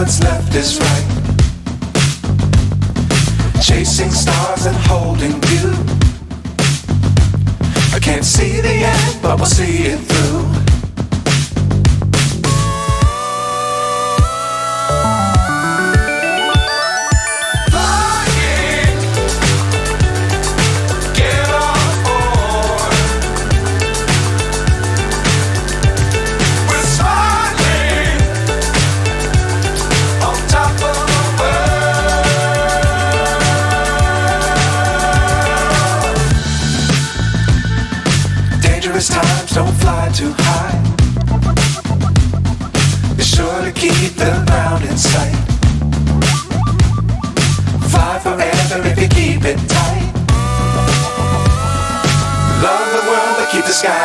what's left is right. Chasing stars and holding you. I can't see the end, but we'll see it through. Times don't fly too high. Be sure to keep the ground in sight. Fly forever if you keep it tight. Love the world but keep the sky